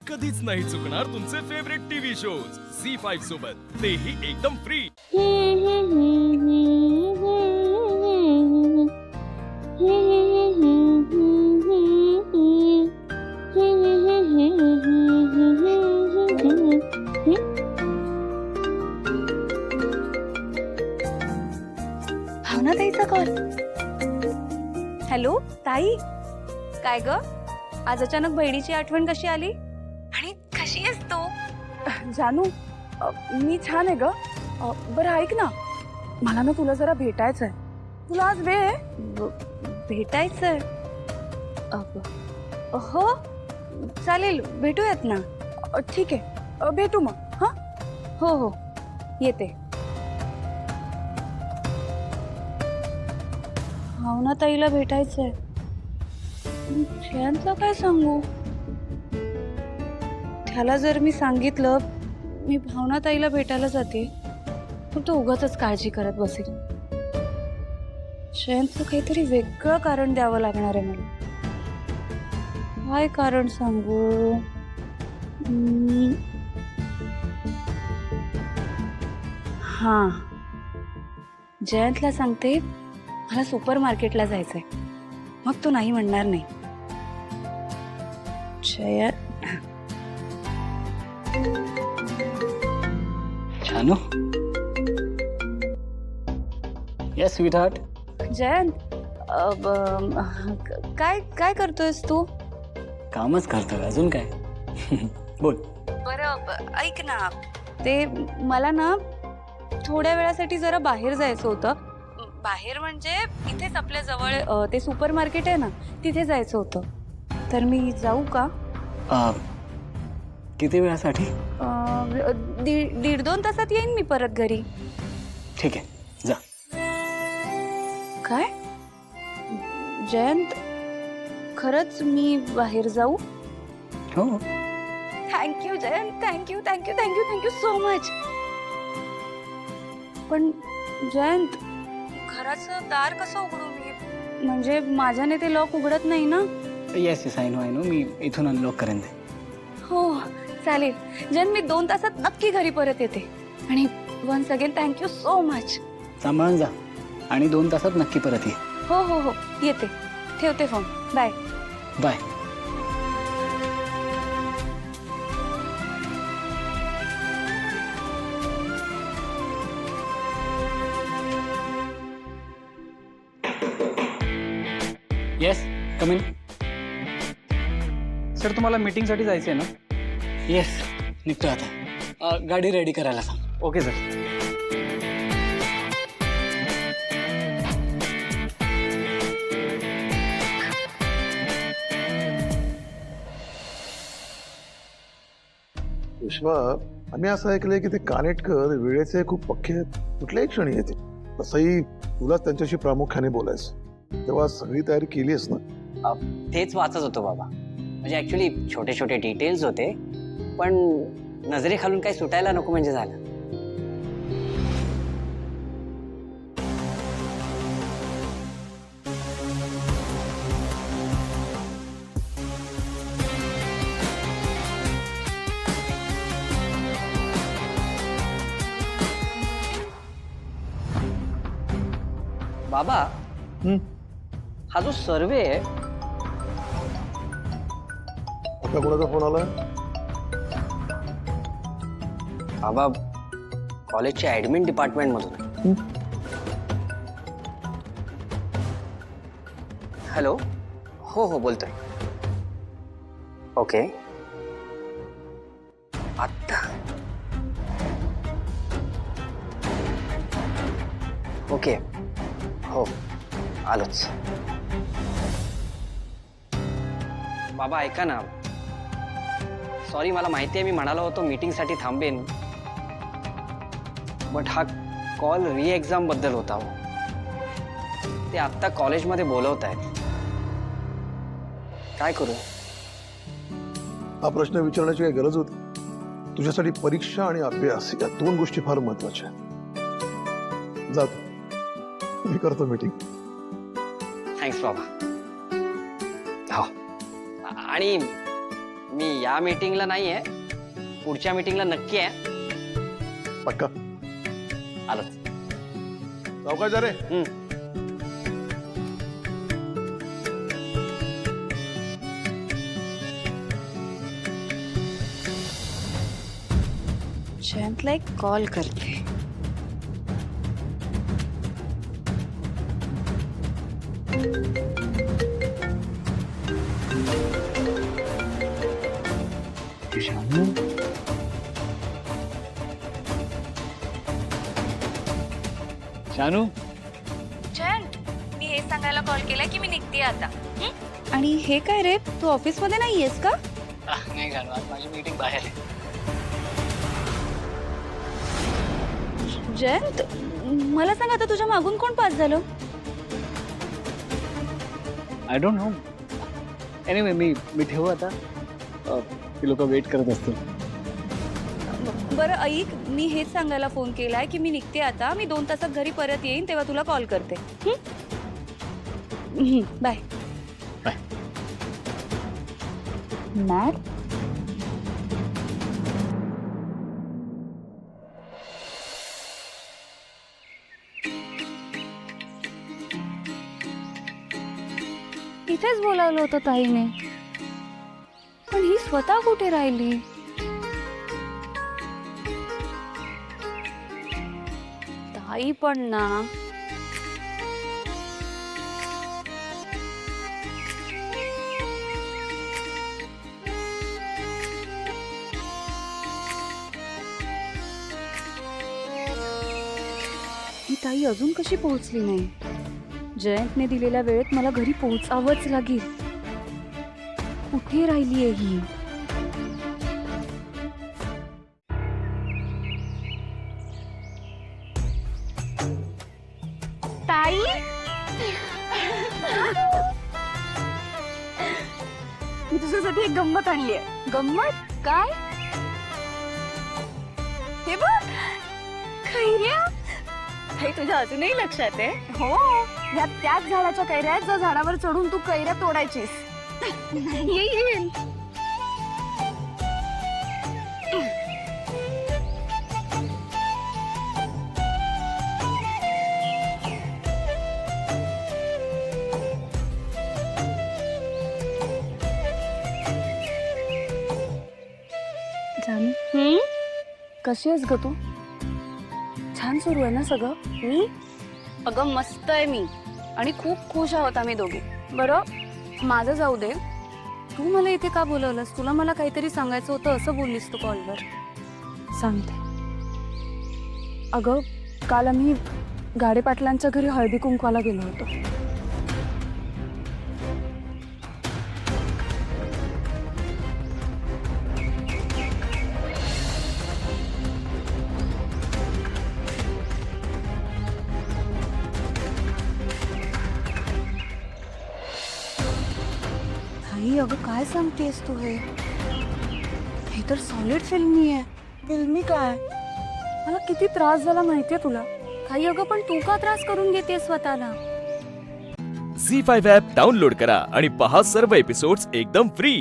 कधीच नाही चुकणार तुमचे फेवरेट टीव्ही शोज झी5 सोबत, तेही एकदम फ्री. भावना ताईचा कॉल. हॅलो ताई, काय ग आज अचानक बहिणीची आठवण कशी आली आणि कशी आहेस तू? जानू, मी छान आहे ग. बरं ऐक ना, मला ना तुला जरा भेटायचंय. तुला आज वेळ आहे? भेटायचंय? हो चालेल, भेटूयात ना. ठीक आहे, भेटू मग. हा, हो हो येते. भावना ताईला भेटायचंय. जयंतला काय सांगू? त्याला जर मी सांगितलं मी भावना ताईला भेटायला जाते तर तो उगाचच काळजी करत बसेल. जयंतचं काहीतरी वेगळं कारण द्यावं लागणार आहे मला. काय कारण सांगू? हा, जयंतला सांगते मला सुपर मार्केटला जायचंय, मग तो नाही म्हणणार नाही. जयंत जानू. Yes sweet heart. जयंत काय काय करतोयस तू? कामच करतो, अजून काय. बोल. बरं ऐक ना, ते मला ना थोड्या वेळासाठी जरा बाहेर जायचं होतं. बाहेर म्हणजे इथेच आपल्या जवळ ते सुपर मार्केट आहे ना, तिथे जायचं होतं. तर मी जाऊ का? किती वेळासाठी? 1.5-2 तासात येईन मी परत घरी. ठीक आहे, जा. काय जयंत, खरंच मी बाहेर जाऊ? हो. Thank you Jayant, thank you thank you thank you thank you so much. पण जयंत, घराचं दार कसं उघडू मी? म्हणजे माझ्याने ते लॉक उघडत नाही ना. येस येस, आय नो मी इथून अनलॉक करेन ते. हो चालेल जयंत, मी 2 तासात नक्की घरी परत येते. आणि once again thank you so much. सांभाळून जा आणि 2 तासात नक्की परत ये. हो हो हो येते. ठेवते फोन. Bye bye. Yes, come in. Sir तुम्हाला मीटिंगसाठी जायचं आहे ना? येस, निघतो आता. गाडी रेडी करायला सांग. Okay sir. विश्वा, आम्ही असं ऐकलंय की ते कानेटकर वेळेचे खूप पक्के आहेत, कुठल्याही क्षणी येते. तसंही तुलाच त्यांच्याशी प्रामुख्याने बोलायचं, तेव्हा सगळी तयारी केलीस ना? तेच वाचत होतो बाबा. म्हणजे ऍक्च्युली छोटे छोटे डिटेल्स होते, पण नजरेखालून काही सुटायला नको म्हणजे झालं. बाबा, हा जो सर्वे आहे, आता कोणाचा फोन आला? बाबा कॉलेजच्या ऍडमिन डिपार्टमेंट मधून. हॅलो. हो हो बोलतोय. ओके. आत्ता. ओके. हो आलोच. बाबा ऐका ना, सॉरी, मला माहिती आहे मी म्हणालो होतो मीटिंगसाठी थांबेन, बट हा कॉल री एक्झाम बद्दल होता. ते आत्ता कॉलेजमध्ये बोलवत आहेत. काय करू? हा प्रश्न विचारण्याची काही गरज होती? तुझ्यासाठी परीक्षा आणि अभ्यास या 2 गोष्टी फार महत्वाच्या आहेत. जातो, मी करतो मीटिंग. थँक्स बाबा. हो, आणि मी या मीटिंगला नाहीये, पुढच्या मीटिंगला नक्की आहे. पक्का आलोच. सावकाश जा रे. जयंतला एक कॉल करते. शानू जयंत, मी हे सांगायला कॉल केला की मी निघते आता. आणि हे काय रे, तू ऑफिस मध्ये नाहीयेस का? नाही शानू, आज माझी मीटिंग बाहेर आहे. जयंत, मला सांग आता तुझ्या मागून कोण पास झालं? I don't know. एनिवे मी ठेवू आता. ती लोक वेट करत असतील. बरं ऐक, मी हेच सांगायला फोन केलाय की मी निघते आता. मी 2 तासात घरी परत येईन, तेव्हा तुला कॉल करते. Bye bye. मॅड. इथेच बोलावलं होतं ताईने, पण ही स्वतः कुठे राहिली? ताई पण ना. ही ताई अजून कशी पोहोचली नाही? जयंतने दिलेल्या वेळेत मला घरी पोहोचावंच लागेल. कुठे राहिली आहे ही? ताई, मी तुझ्यासाठी एक गंमत आणली आहे. गंमत काय? हे बघ, कैऱ्या? ताई, तुझ्या अजूनही लक्षात आहे? हो, या त्याच झाडाच्या कैऱ्या आहेत ज्या झाडावर चढून तू कैऱ्या तोडायचीस. येईल. जानू, कशी आहेस ग तू? छान सुरू आहे ना सगळं? मी? अगं मस्त आहे मी, आणि खूप खुश आहोत आम्ही दोघे. बरं, माझं जाऊ दे. तू मला इथे का बोलवलंस? तुला मला काहीतरी सांगायचं होतं असं बोललीस तू कॉलवर. सांगते. अगं, काल आम्ही गाडे पाटलांच्या घरी हळदी कुंकवाला गेलो होतो. आई, अगं काय सांगतेस तू? हे तर सॉलिड फिल्मी आहे. फिल्मी काय? मला किती त्रास झाला माहितीये तुला? काही अगं, पण तू का त्रास करून घेते स्वतःला? झी 5 ॲप डाउनलोड करा आणि पहा सर्व एपिसोड्स एकदम फ्री.